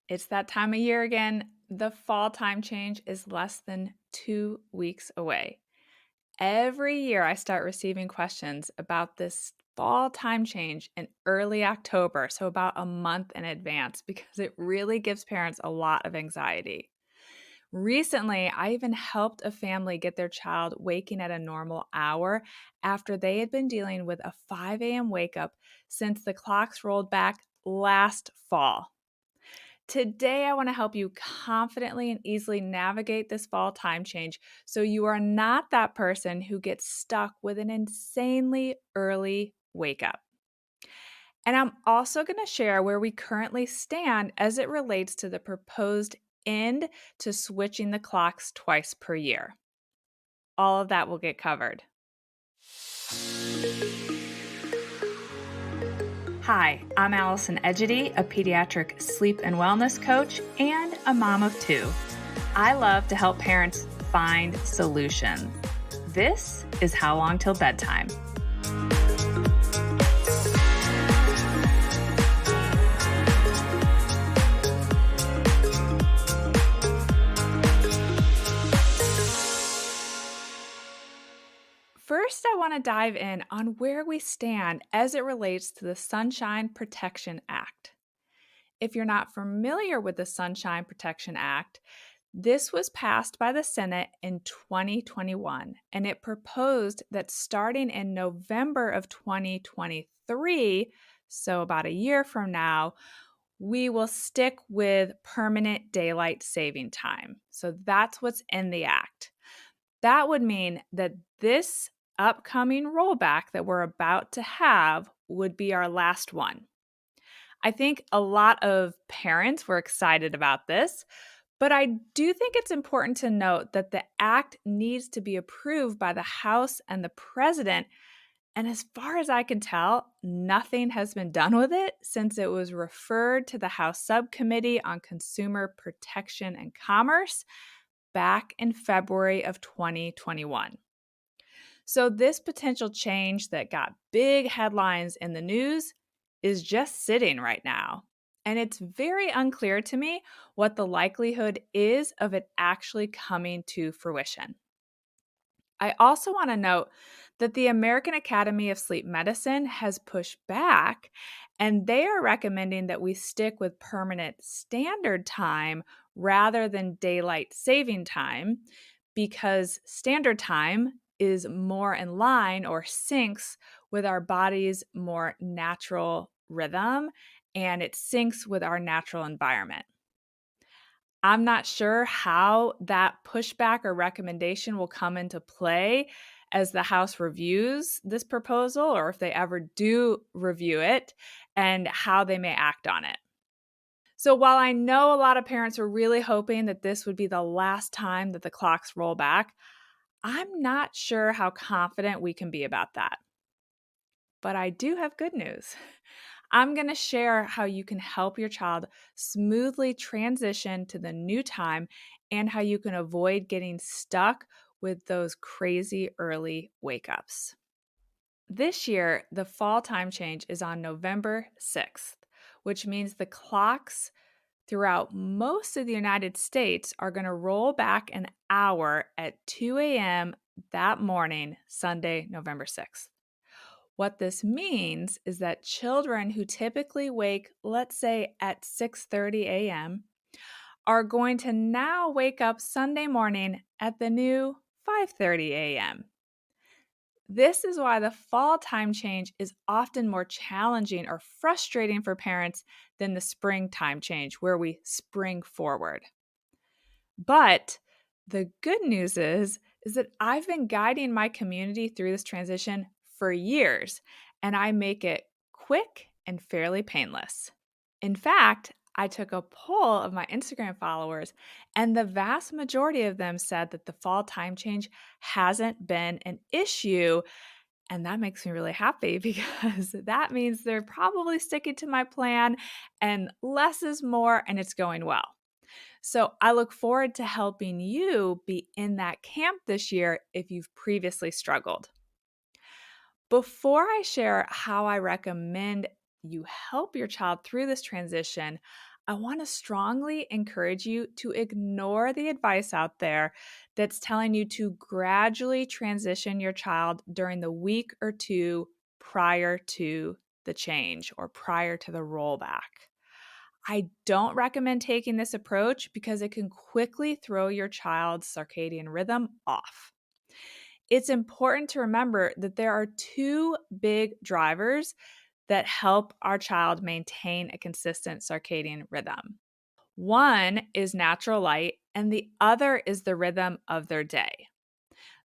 It's that time of year again. The fall time change is less than 2 weeks away. Every year, I start receiving questions about this fall time change in early October, so about a month in advance, because it really gives parents a lot of anxiety. Recently, I even helped a family get their child waking at a normal hour after they had been dealing with a 5 a.m. wake up since the clocks rolled back last fall. Today, I want to help you confidently and easily navigate this fall time change so you are not that person who gets stuck with an insanely early wake up. And I'm also going to share where we currently stand as it relates to the proposed end to switching the clocks twice per year. All of that will get covered. Hi, I'm Allison Egidi, a pediatric sleep and wellness coach and a mom of two. I love to help parents find solutions. This is How Long Till Bedtime. First, I want to dive in on where we stand as it relates to the Sunshine Protection Act. If you're not familiar with the Sunshine Protection Act, this was passed by the Senate in 2021, and it proposed that starting in November of 2023, so about a year from now, we will stick with permanent daylight saving time. So that's what's in the act. That would mean that this upcoming rollback that we're about to have would be our last one. I think a lot of parents were excited about this, but I do think it's important to note that the act needs to be approved by the House and the President. And as far as I can tell, nothing has been done with it since it was referred to the House Subcommittee on Consumer Protection and Commerce back in February of 2021. So, this potential change that got big headlines in the news is just sitting right now. And it's very unclear to me what the likelihood is of it actually coming to fruition. I also want to note that the American Academy of Sleep Medicine has pushed back, and they are recommending that we stick with permanent standard time rather than daylight saving time because standard time is more in line or syncs with our body's more natural rhythm and it syncs with our natural environment. I'm not sure how that pushback or recommendation will come into play as the House reviews this proposal or if they ever do review it and how they may act on it. So while I know a lot of parents are really hoping that this would be the last time that the clocks roll back, I'm not sure how confident we can be about that. But I do have good news. I'm going to share how you can help your child smoothly transition to the new time and how you can avoid getting stuck with those crazy early wake ups. This year, the fall time change is on November 6th, which means the clocks throughout most of the United States are going to roll back an hour at 2 a.m. that morning, Sunday, November 6th. What this means is that children who typically wake, let's say at 6:30 a.m., are going to now wake up Sunday morning at the new 5:30 a.m. This is why the fall time change is often more challenging or frustrating for parents than the spring time change, where we spring forward. But the good news is that I've been guiding my community through this transition for years, and I make it quick and fairly painless. In fact, I took a poll of my Instagram followers, and the vast majority of them said that the fall time change hasn't been an issue. And that makes me really happy because that means they're probably sticking to my plan and less is more, and it's going well. So I look forward to helping you be in that camp this year if you've previously struggled. Before I share how I recommend you help your child through this transition, I want to strongly encourage you to ignore the advice out there that's telling you to gradually transition your child during the week or two prior to the change or prior to the rollback. I don't recommend taking this approach because it can quickly throw your child's circadian rhythm off. It's important to remember that there are two big drivers that help our child maintain a consistent circadian rhythm. One is natural light, and the other is the rhythm of their day.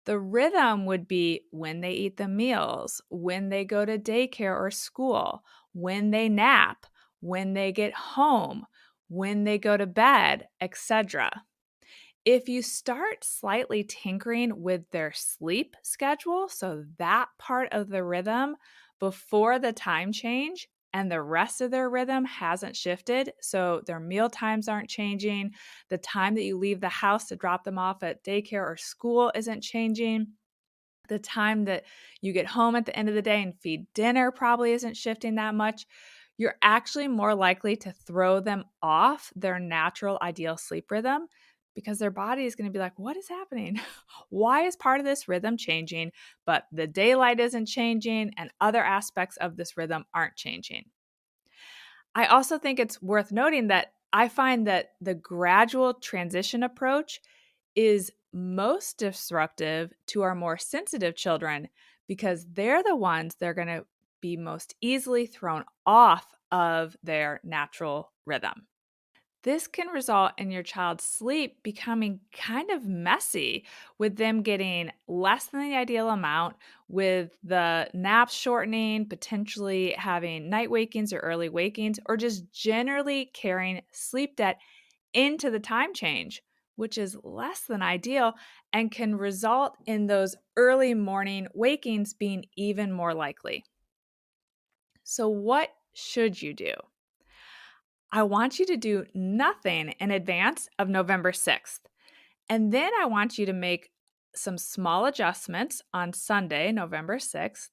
The rhythm would be when they eat the meals, when they go to daycare or school, when they nap, when they get home, when they go to bed, etc. If you start slightly tinkering with their sleep schedule, so that part of the rhythm before the time change, and the rest of their rhythm hasn't shifted, so their meal times aren't changing, the time that you leave the house to drop them off at daycare or school isn't changing, the time that you get home at the end of the day and feed dinner probably isn't shifting that much, you're actually more likely to throw them off their natural ideal sleep rhythm because their body is going to be like, what is happening? Why is part of this rhythm changing, but the daylight isn't changing and other aspects of this rhythm aren't changing? I also think it's worth noting that I find that the gradual transition approach is most disruptive to our more sensitive children because they're the ones that are going to be most easily thrown off of their natural rhythm. This can result in your child's sleep becoming kind of messy, with them getting less than the ideal amount, with the naps shortening, potentially having night wakings or early wakings, or just generally carrying sleep debt into the time change, which is less than ideal and can result in those early morning wakings being even more likely. So, what should you do? I want you to do nothing in advance of November 6th. And then I want you to make some small adjustments on Sunday, November 6th,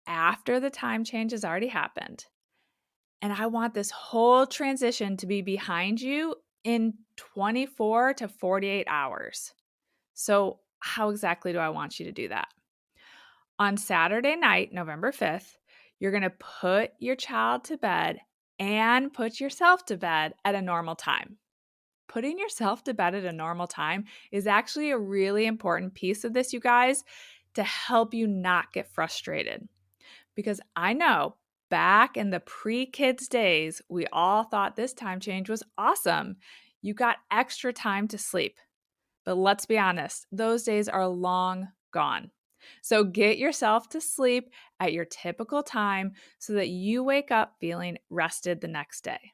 after the time change has already happened. And I want this whole transition to be behind you in 24 to 48 hours. So, how exactly do I want you to do that? On Saturday night, November 5th, you're going to put your child to bed and put yourself to bed at a normal time. Putting yourself to bed at a normal time is actually a really important piece of this, you guys, to help you not get frustrated. Because I know back in the pre-kids days, we all thought this time change was awesome. You got extra time to sleep. But let's be honest, those days are long gone. So get yourself to sleep at your typical time so that you wake up feeling rested the next day.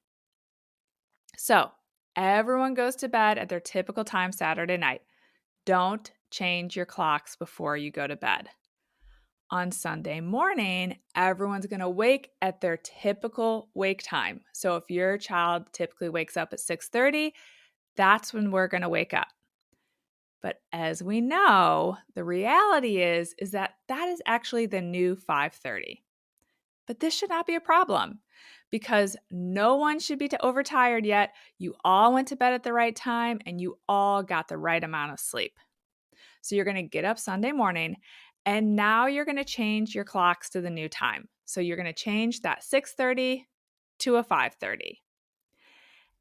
So everyone goes to bed at their typical time Saturday night. Don't change your clocks before you go to bed. On Sunday morning, everyone's going to wake at their typical wake time. So if your child typically wakes up at 6:30, that's when we're going to wake up. But as we know, the reality is that is actually the new 5:30. But this should not be a problem because no one should be overtired yet. You all went to bed at the right time and you all got the right amount of sleep. So you're going to get up Sunday morning and now you're going to change your clocks to the new time. So you're going to change that 6:30 to a 5:30.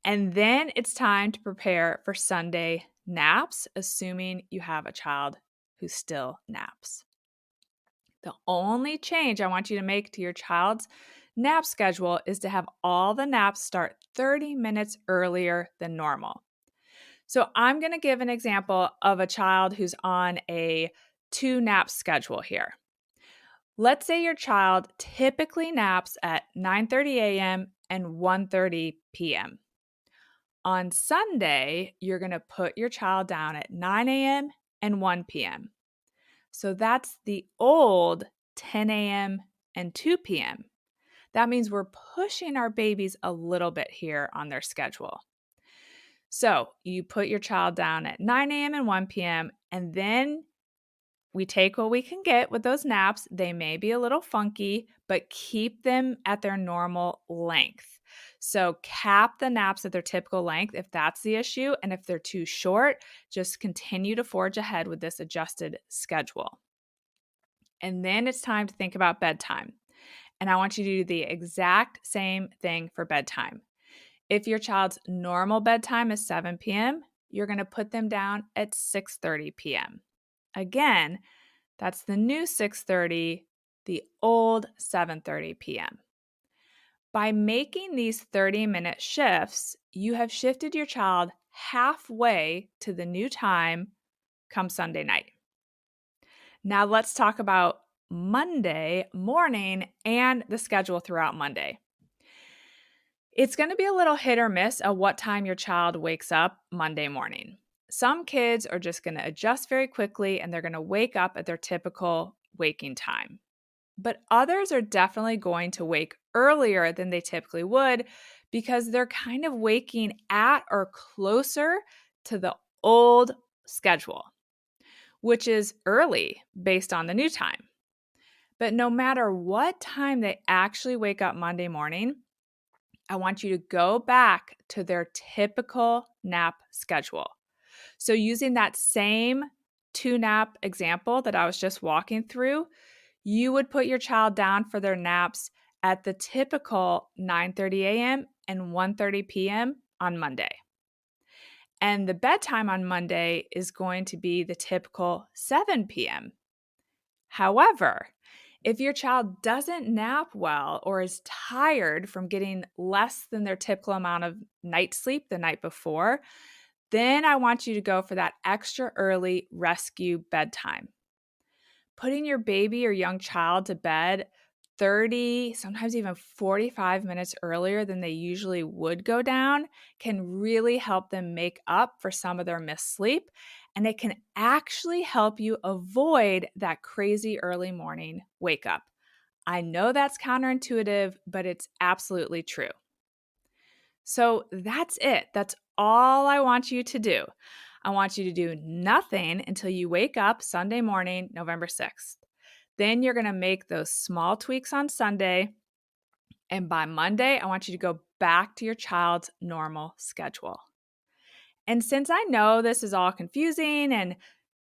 And then it's time to prepare for Sunday naps, assuming you have a child who still naps. The only change I want you to make to your child's nap schedule is to have all the naps start 30 minutes earlier than normal. So I'm going to give an example of a child who's on a 2-nap schedule here. Let's say your child typically naps at 9:30 a.m. and 1:30 p.m. On Sunday, you're going to put your child down at 9 a.m. and 1 p.m. So that's the old 10 a.m. and 2 p.m. That means we're pushing our babies a little bit here on their schedule. So you put your child down at 9 a.m. and 1 p.m. and then we take what we can get with those naps. They may be a little funky, but keep them at their normal length. So cap the naps at their typical length if that's the issue. And if they're too short, just continue to forge ahead with this adjusted schedule. And then it's time to think about bedtime. And I want you to do the exact same thing for bedtime. If your child's normal bedtime is 7 p.m., you're going to put them down at 6:30 p.m. Again, that's the new 6:30, the old 7:30 p.m. By making these 30-minute shifts, you have shifted your child halfway to the new time come Sunday night. Now let's talk about Monday morning and the schedule throughout Monday. It's going to be a little hit or miss at what time your child wakes up Monday morning. Some kids are just going to adjust very quickly and they're going to wake up at their typical waking time. But others are definitely going to wake earlier than they typically would because they're kind of waking at or closer to the old schedule, which is early based on the new time. But no matter what time they actually wake up Monday morning, I want you to go back to their typical nap schedule. So using that same 2-nap example that I was just walking through, you would put your child down for their naps at the typical 9:30 a.m. and 1:30 p.m. on Monday. And the bedtime on Monday is going to be the typical 7 p.m. However, if your child doesn't nap well or is tired from getting less than their typical amount of night sleep the night before, then I want you to go for that extra early rescue bedtime. Putting your baby or young child to bed 30, sometimes even 45 minutes earlier than they usually would go down can really help them make up for some of their missed sleep. And it can actually help you avoid that crazy early morning wake up. I know that's counterintuitive, but it's absolutely true. So that's it. That's all I want you to do. I want you to do nothing until you wake up Sunday morning, November 6th. Then you're going to make those small tweaks on Sunday. And by Monday, I want you to go back to your child's normal schedule. And since I know this is all confusing and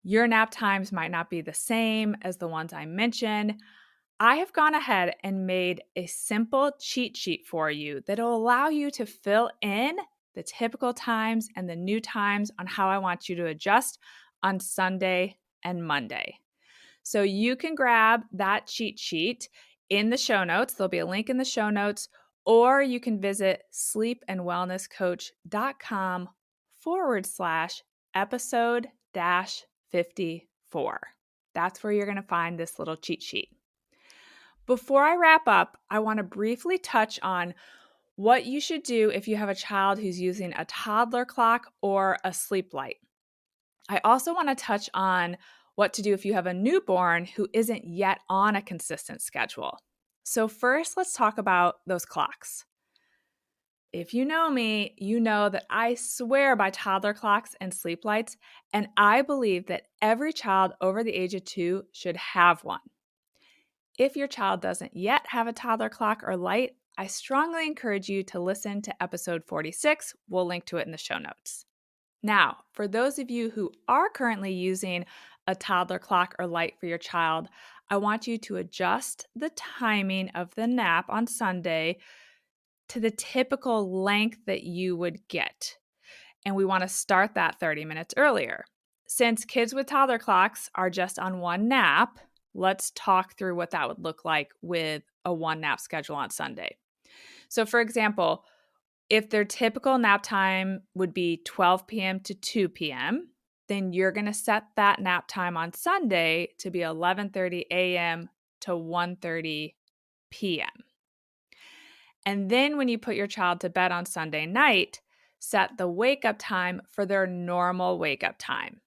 your nap times might not be the same as the ones I mentioned, I have gone ahead and made a simple cheat sheet for you that will allow you to fill in the typical times and the new times on how I want you to adjust on Sunday and Monday. So you can grab that cheat sheet in the show notes. There'll be a link in the show notes, or you can visit sleepandwellnesscoach.com/episode 54. That's where you're going to find this little cheat sheet. Before I wrap up, I want to briefly touch on what you should do if you have a child who's using a toddler clock or a sleep light. I also want to touch on what to do if you have a newborn who isn't yet on a consistent schedule. So first, let's talk about those clocks. If you know me, you know that I swear by toddler clocks and sleep lights, and I believe that every child over the age of 2 should have one. If your child doesn't yet have a toddler clock or light, I strongly encourage you to listen to episode 46. We'll link to it in the show notes. Now, for those of you who are currently using a toddler clock or light for your child, I want you to adjust the timing of the nap on Sunday to the typical length that you would get. And we want to start that 30 minutes earlier. Since kids with toddler clocks are just on one nap, let's talk through what that would look like with a one nap schedule on Sunday. So for example, if their typical nap time would be 12 p.m. to 2 p.m., then you're going to set that nap time on Sunday to be 11:30 a.m. to 1:30 p.m. And then when you put your child to bed on Sunday night, set the wake up time for their normal wake up time.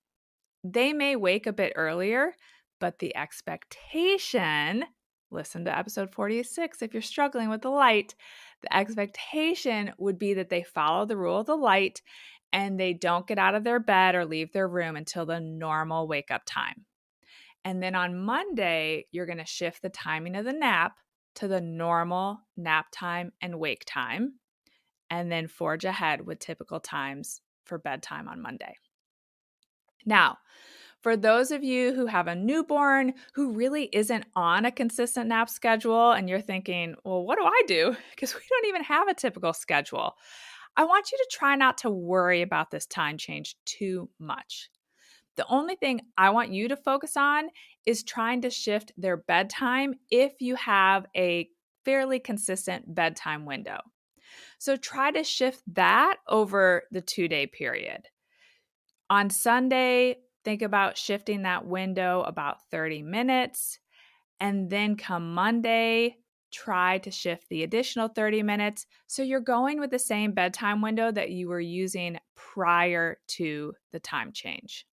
They may wake a bit earlier, but the expectation, listen to episode 46 if you're struggling with the light, the expectation would be that they follow the rule of the light and they don't get out of their bed or leave their room until the normal wake up time. And then on Monday, you're going to shift the timing of the nap to the normal nap time and wake time, and then forge ahead with typical times for bedtime on Monday. Now, for those of you who have a newborn who really isn't on a consistent nap schedule and you're thinking, well, what do I do? Because we don't even have a typical schedule. I want you to try not to worry about this time change too much. The only thing I want you to focus on is trying to shift their bedtime if you have a fairly consistent bedtime window. So try to shift that over the 2-day period. On Sunday, think about shifting that window about 30 minutes. And then come Monday, try to shift the additional 30 minutes. So you're going with the same bedtime window that you were using prior to the time change.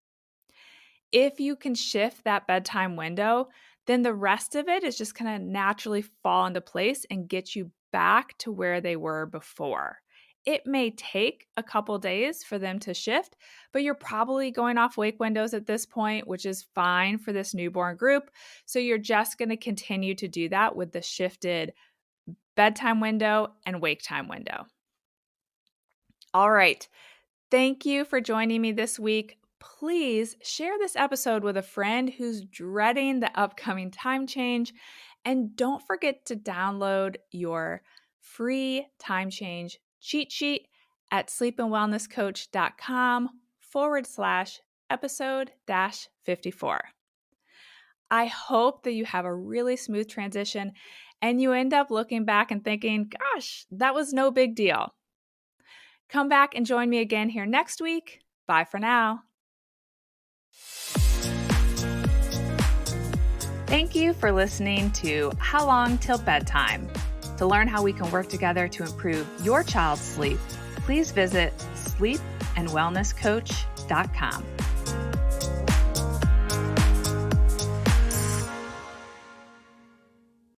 If you can shift that bedtime window, then the rest of it is just going to naturally fall into place and get you back to where they were before. It may take a couple days for them to shift, but you're probably going off wake windows at this point, which is fine for this newborn group. So you're just going to continue to do that with the shifted bedtime window and wake time window. All right. Thank you for joining me this week. Please share this episode with a friend who's dreading the upcoming time change. And don't forget to download your free time change cheat sheet at sleepandwellnesscoach.com/episode-54. I hope that you have a really smooth transition and you end up looking back and thinking, gosh, that was no big deal. Come back and join me again here next week. Bye for now. Thank you for listening to How Long Till Bedtime. To learn how we can work together to improve your child's sleep, please visit sleepandwellnesscoach.com.